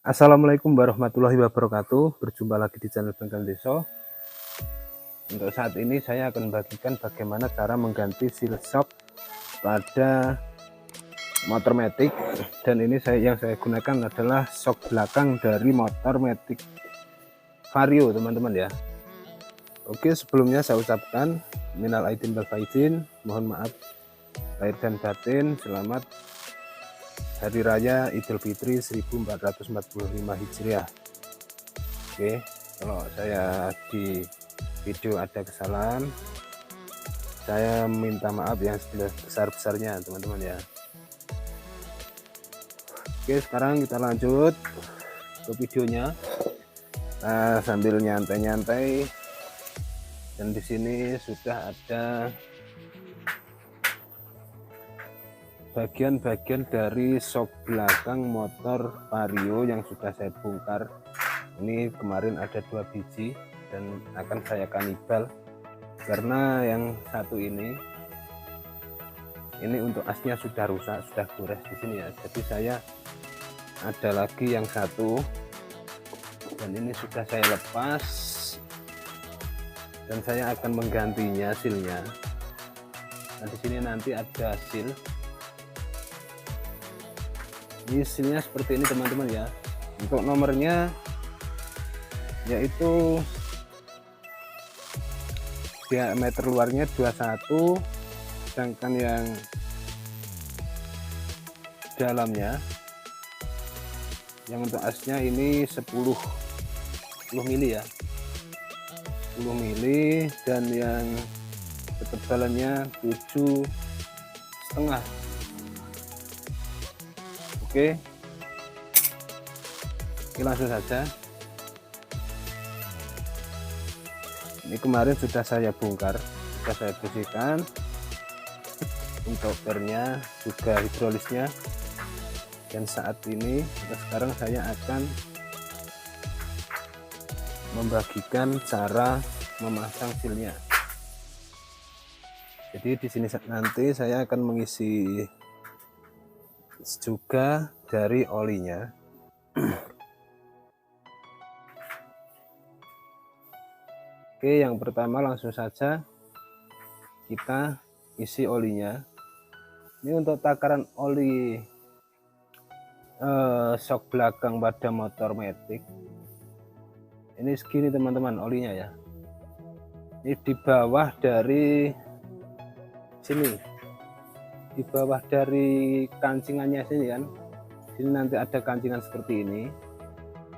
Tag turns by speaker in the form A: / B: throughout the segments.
A: Assalamualaikum warahmatullahi wabarakatuh. Berjumpa lagi di channel Bengkel Deso. Untuk saat ini saya akan membagikan bagaimana cara mengganti seal shock pada motor Matic. Dan ini yang saya gunakan adalah shock belakang dari motor Matic Vario, teman-teman ya. Oke, sebelumnya saya ucapkan minal aidin wal faizin, mohon maaf lahir dan batin. Selamat Hari Raya Idul Fitri 1445 Hijriah. Oke, kalau saya di video ada kesalahan, saya minta maaf yang sebesar-besarnya, teman-teman ya. Oke, sekarang kita lanjut ke videonya. Nah, sambil nyantai-nyantai, dan di sini sudah ada bagian-bagian dari shock belakang motor Vario yang sudah saya bongkar. Ini kemarin ada 2 biji dan akan saya kanibal karena yang satu ini untuk asnya sudah rusak, sudah gores di sini ya. Jadi saya ada lagi yang satu dan ini sudah saya lepas dan saya akan menggantinya sealnya. Nah, di sini nanti ada seal. Ini sealnya seperti ini, teman-teman ya. Untuk nomornya yaitu diameter luarnya 21, sedangkan yang dalamnya, yang untuk asnya ini 10 mili ya, 10 mili, dan yang ketebalannya 7,5. Oke, ini langsung saja. Ini kemarin sudah saya bongkar, sudah saya bersihkan untuk pernya juga hidrolisnya, dan saat ini sekarang saya akan membagikan cara memasang sealnya. Jadi di sini nanti saya akan mengisi juga dari olinya. Oke, yang pertama langsung saja kita isi olinya. Ini untuk takaran oli shock belakang pada motor Matic ini segini, teman-teman, olinya ya. Ini di bawah dari sini, di bawah dari kancingannya sini kan. Sini nanti ada kancingan seperti ini.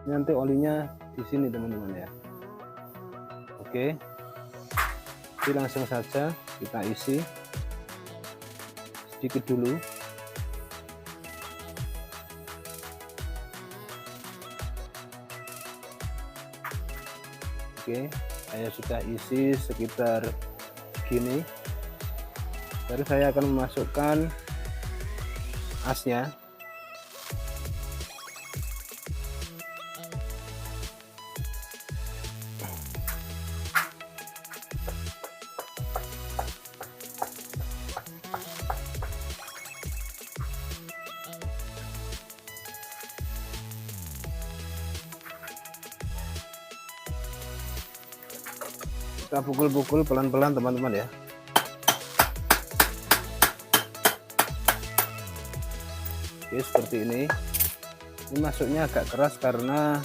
A: Nanti olinya di sini, teman-teman ya. Oke, jadi langsung saja kita isi sedikit dulu. Oke, saya sudah isi sekitar segini. Baru saya akan memasukkan asnya. Kita pukul-pukul pelan-pelan, teman-teman ya. Oke, seperti ini. Ini masuknya agak keras karena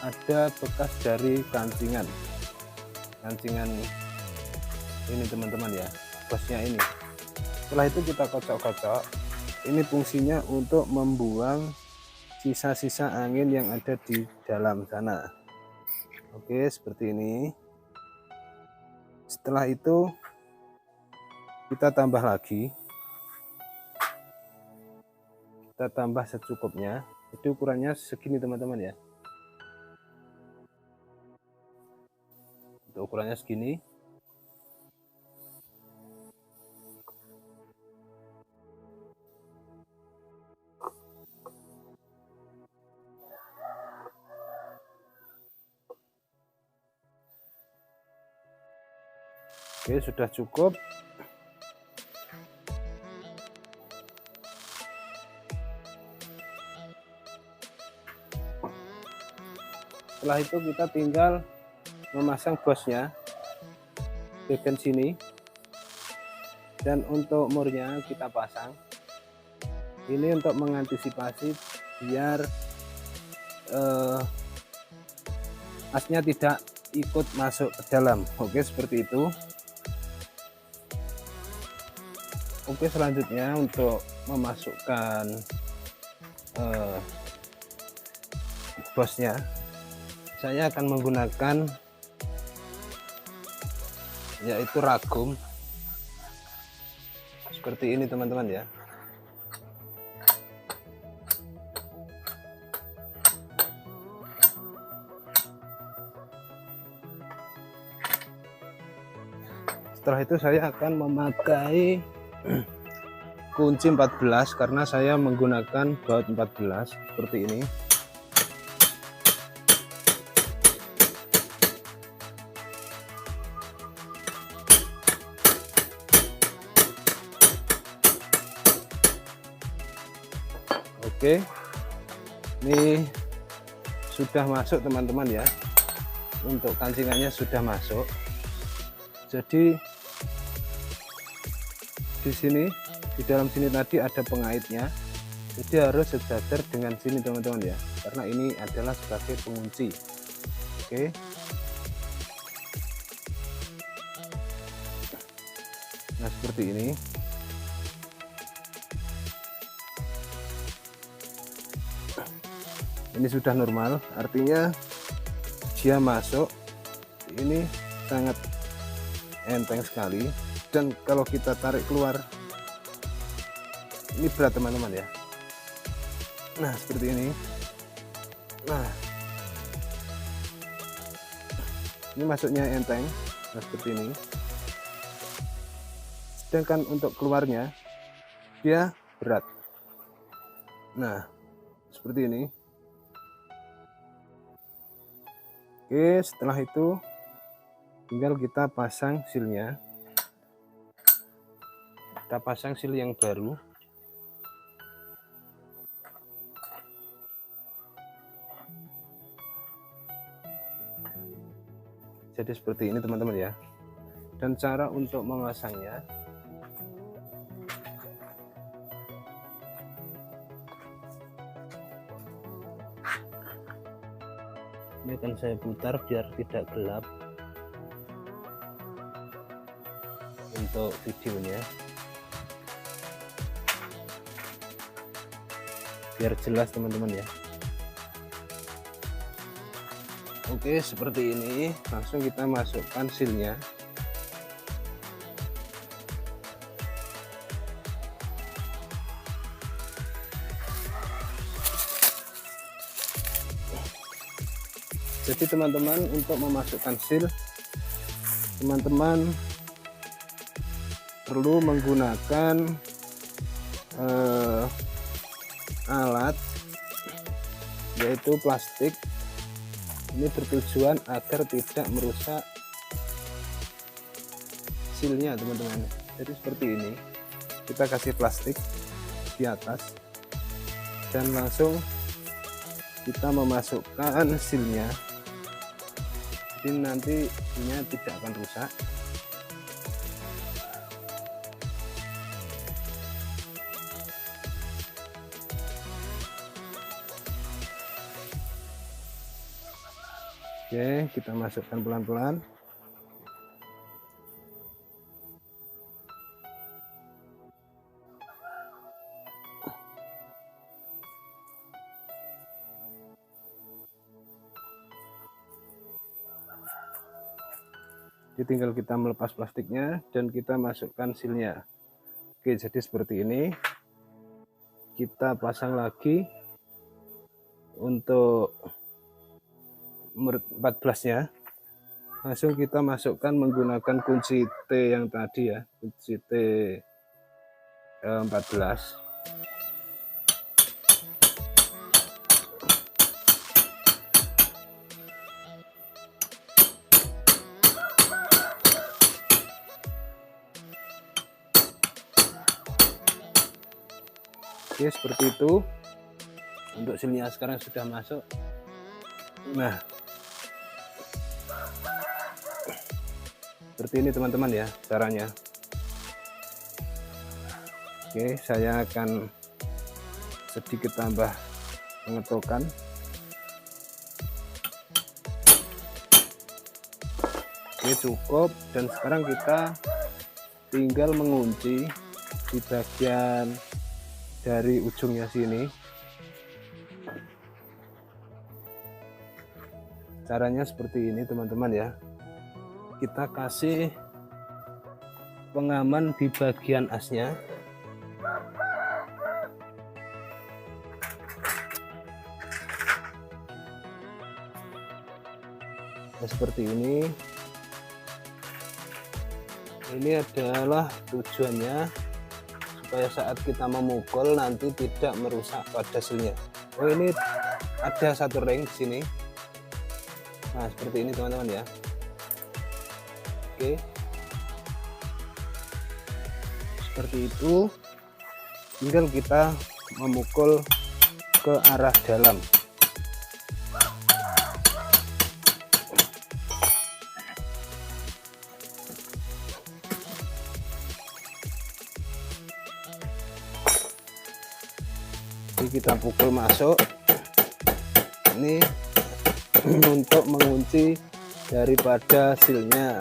A: ada bekas dari kancingan ini, teman-teman ya, bosnya ini. Setelah itu kita kocok-kocok. Ini fungsinya untuk membuang sisa-sisa angin yang ada di dalam sana. Oke, seperti ini. Setelah itu kita tambah lagi, kita tambah secukupnya. Itu ukurannya segini, teman-teman ya. Untuk ukurannya segini. Oke, sudah cukup. Setelah itu kita tinggal memasang bosnya bagian sini, dan untuk murnya kita pasang. Ini untuk mengantisipasi biar asnya tidak ikut masuk ke dalam. Oke, seperti itu. Oke, selanjutnya untuk memasukkan bosnya, saya akan menggunakan yaitu ragum seperti ini teman-teman ya. Setelah itu saya akan memakai kunci 14 karena saya menggunakan baut 14 seperti ini. Oke, ini sudah masuk teman-teman ya. Untuk kancingannya sudah masuk. Jadi di sini, di dalam sini tadi ada pengaitnya. Jadi harus sejajar dengan sini teman-teman ya, karena ini adalah sebagai pengunci. Oke. Nah, seperti ini. Ini sudah normal, artinya dia masuk. Ini sangat enteng sekali, dan kalau kita tarik keluar ini berat teman-teman ya. Nah, seperti ini. Nah, ini masuknya enteng. Nah, seperti ini. Sedangkan untuk keluarnya dia berat. Nah, seperti ini. Oke, setelah itu tinggal kita pasang silnya. Kita pasang sil yang baru. Jadi seperti ini teman-teman ya. Dan cara untuk memasangnya, ini akan saya putar biar tidak gelap untuk videonya, biar jelas teman-teman ya. Oke, seperti ini. Langsung kita masukkan silnya. Jadi teman-teman, untuk memasukkan sil, teman-teman perlu menggunakan alat, yaitu plastik. Ini bertujuan agar tidak merusak silnya teman-teman. Jadi seperti ini, kita kasih plastik di atas dan langsung kita memasukkan silnya. Jadi nanti silnya tidak akan rusak. Oke, kita masukkan pelan-pelan. Jadi tinggal kita melepas plastiknya dan kita masukkan silnya. Oke, jadi seperti ini. Kita pasang lagi untuk 14-nya. Langsung kita masukkan menggunakan kunci T yang tadi ya, kunci T 14. Oke, seperti itu. Untuk silnya sekarang sudah masuk. Nah, seperti ini teman-teman ya caranya. Oke, saya akan sedikit tambah pengetokan. Oke, cukup. Dan sekarang kita tinggal mengunci di bagian dari ujungnya sini. Caranya seperti ini teman-teman ya. Kita kasih pengaman di bagian asnya. Nah, seperti ini. Ini adalah tujuannya supaya saat kita memukul nanti tidak merusak pada silnya. Oh, ini ada satu ring di sini. Nah, seperti ini teman-teman ya. Oke, seperti itu. Tinggal kita memukul ke arah dalam. Jadi kita pukul masuk. Ini untuk mengunci daripada silnya.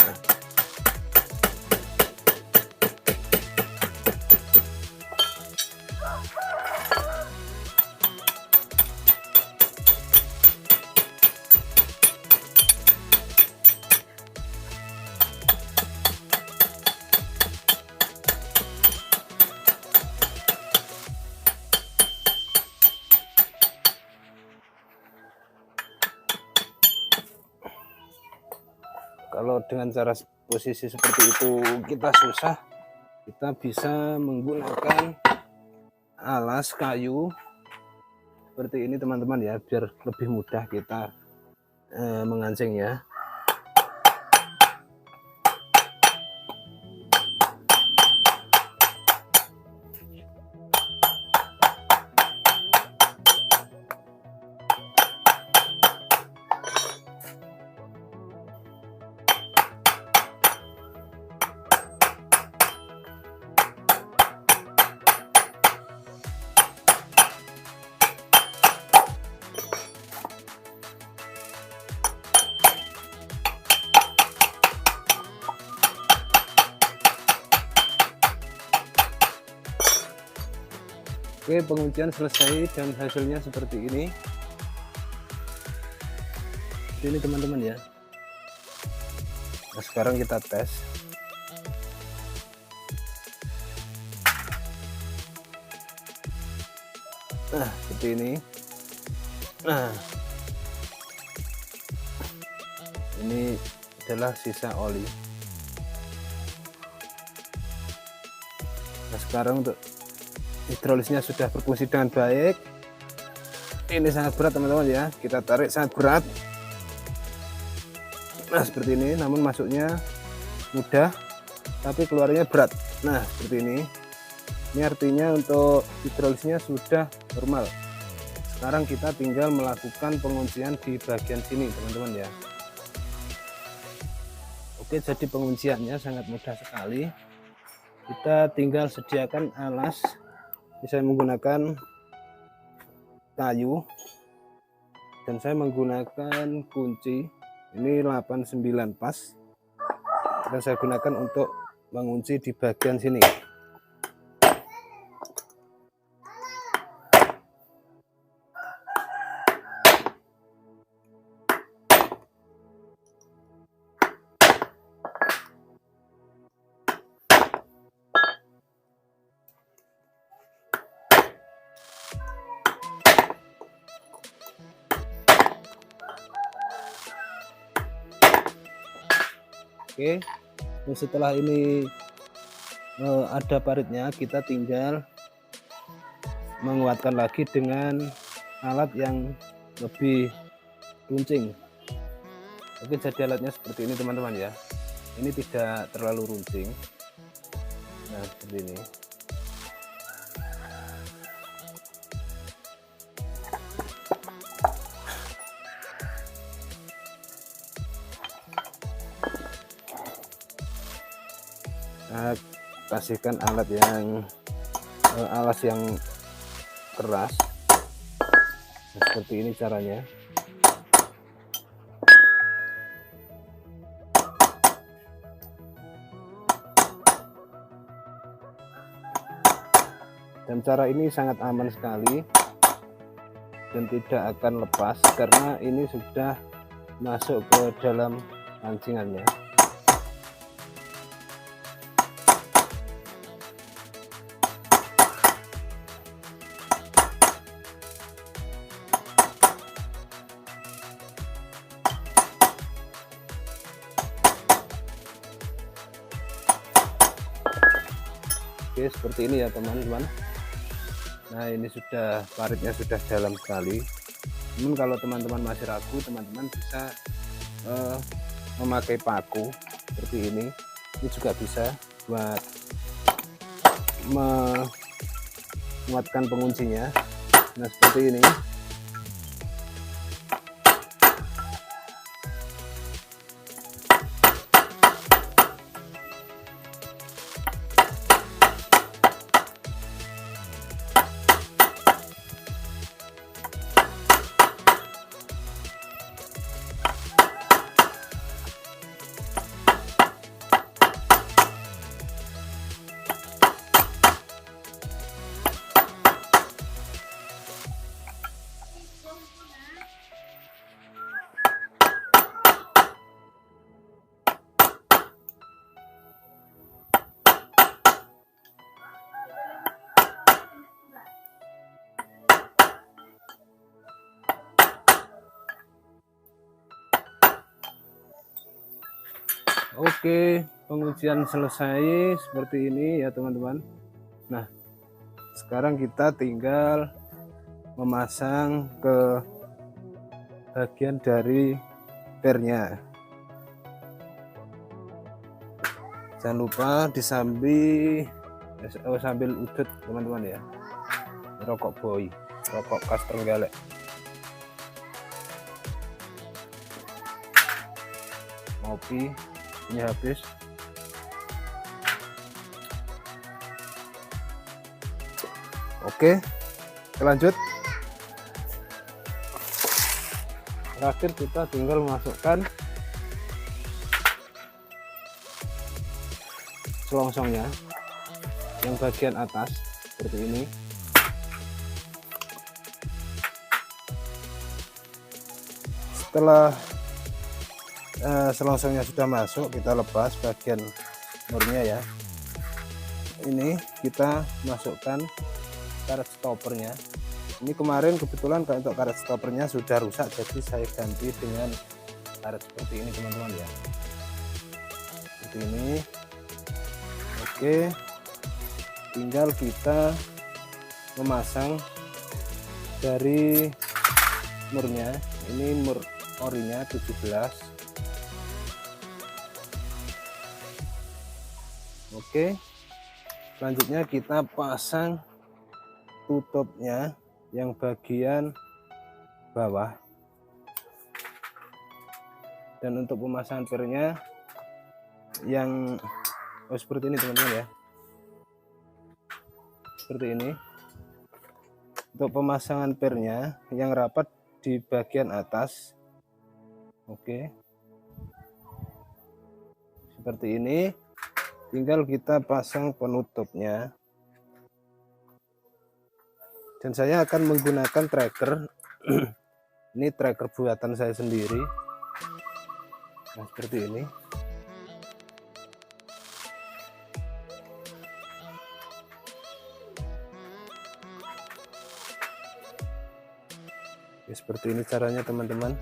A: Kalau dengan cara posisi seperti itu kita susah, kita bisa menggunakan alas kayu seperti ini teman-teman ya, biar lebih mudah kita mengancingnya. Oke, penguncian selesai dan hasilnya seperti ini. Ini teman-teman ya. Nah, sekarang kita tes. Nah, seperti ini. Nah, ini adalah sisa oli. Nah, sekarang untuk hidrolisnya sudah berfungsi dengan baik. Ini sangat berat teman-teman ya, kita tarik sangat berat. Nah, seperti ini, namun masuknya mudah tapi keluarnya berat. Nah, seperti ini. Ini artinya untuk hidrolisnya sudah normal. Sekarang kita tinggal melakukan penguncian di bagian sini teman-teman ya. Oke, jadi pengunciannya sangat mudah sekali. Kita tinggal sediakan alas. Saya menggunakan kayu dan saya menggunakan kunci ini 89 pas, dan saya gunakan untuk mengunci di bagian sini. Oke, dan setelah ini ada paritnya, kita tinggal menguatkan lagi dengan alat yang lebih runcing. Oke, jadi alatnya seperti ini teman-teman ya. Ini tidak terlalu runcing. Nah, seperti ini. Saya kasihkan alas yang keras. Nah, seperti ini caranya. Dan cara ini sangat aman sekali dan tidak akan lepas karena ini sudah masuk ke dalam pancingannya. Oke, seperti ini ya teman-teman. Nah, ini sudah paritnya sudah dalam sekali. Namun kalau teman-teman masih ragu, teman-teman bisa memakai paku seperti ini. Ini juga bisa buat menguatkan penguncinya. Nah, seperti ini. Oke, penguncian selesai seperti ini ya teman-teman. Nah, sekarang kita tinggal memasang ke bagian dari pernya. Jangan lupa disambi sambil udut teman-teman ya. Rokok boy, rokok khas Trenggalek. Ngopi ini habis. Oke, lanjut. Terakhir kita tinggal masukkan selongsongnya yang bagian atas seperti ini. Setelah selongsongnya sudah masuk, kita lepas bagian murnya ya. Ini kita masukkan karet stoppernya. Ini kemarin kebetulan untuk karet stoppernya sudah rusak, jadi saya ganti dengan karet seperti ini teman-teman ya. Seperti ini. Oke, tinggal kita memasang dari murnya. Ini mur orinya 17. Oke, selanjutnya kita pasang tutupnya yang bagian bawah. Dan untuk pemasangan pernya yang seperti ini teman-teman ya. Seperti ini. Untuk pemasangan pernya yang rapat di bagian atas. Oke. Seperti ini. Tinggal kita pasang penutupnya. Dan saya akan menggunakan tracker. Ini tracker buatan saya sendiri. Nah, seperti ini. Ya, seperti ini caranya teman-teman.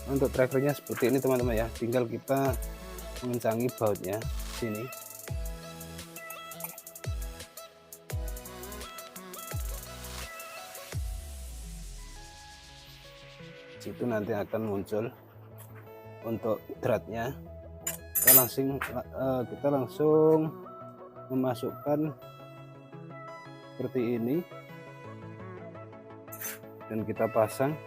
A: Untuk trackernya seperti ini teman-teman ya, tinggal kita mengencangi bautnya sini. Situ nanti akan muncul untuk dratnya. Kita langsung memasukkan seperti ini dan kita pasang.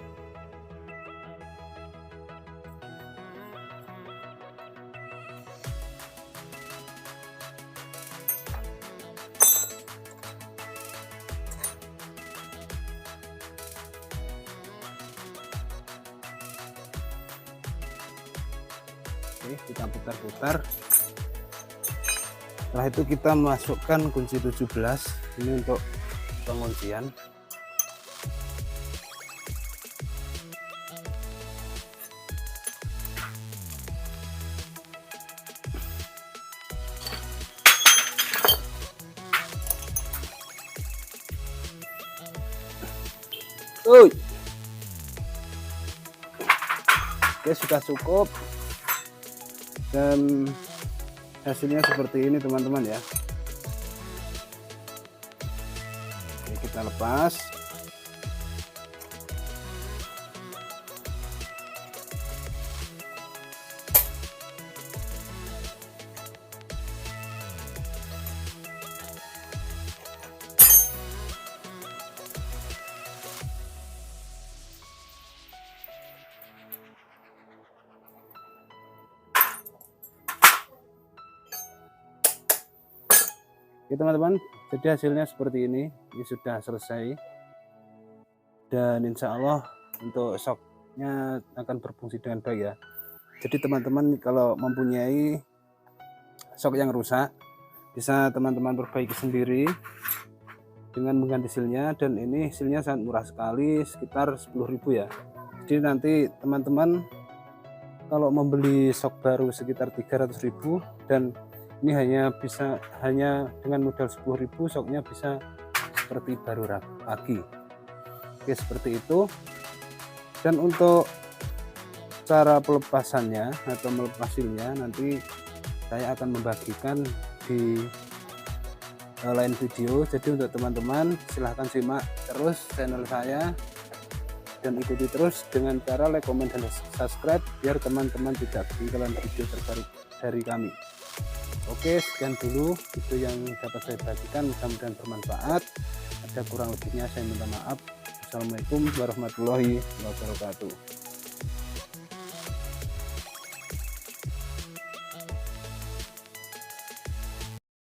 A: Oke, kita putar-putar. Setelah itu kita masukkan kunci 17 ini untuk penguncian. Oke, sudah cukup dan hasilnya seperti ini teman-teman ya. Oke, kita lepas. Oke teman-teman, jadi hasilnya seperti ini sudah selesai, dan insya Allah untuk shocknya akan berfungsi dengan baik ya. Jadi teman-teman kalau mempunyai shock yang rusak, bisa teman-teman perbaiki sendiri dengan mengganti silnya, dan ini silnya sangat murah sekali, sekitar 10.000 ya. Jadi nanti teman-teman kalau membeli shock baru sekitar 300.000, dan ini hanya dengan modal 10.000 shocknya bisa seperti baru lagi. Oke, seperti itu. Dan untuk cara pelepasannya atau melepas silnya nanti saya akan membagikan di lain video. Jadi untuk teman-teman silahkan simak terus channel saya dan ikuti terus dengan cara like, comment, dan subscribe biar teman-teman tidak ketinggalan video terbaru dari kami. Oke, sekian dulu video yang dapat saya bagikan, mudah-mudahan bermanfaat. Ada kurang lebihnya saya minta maaf. Assalamualaikum warahmatullahi wabarakatuh.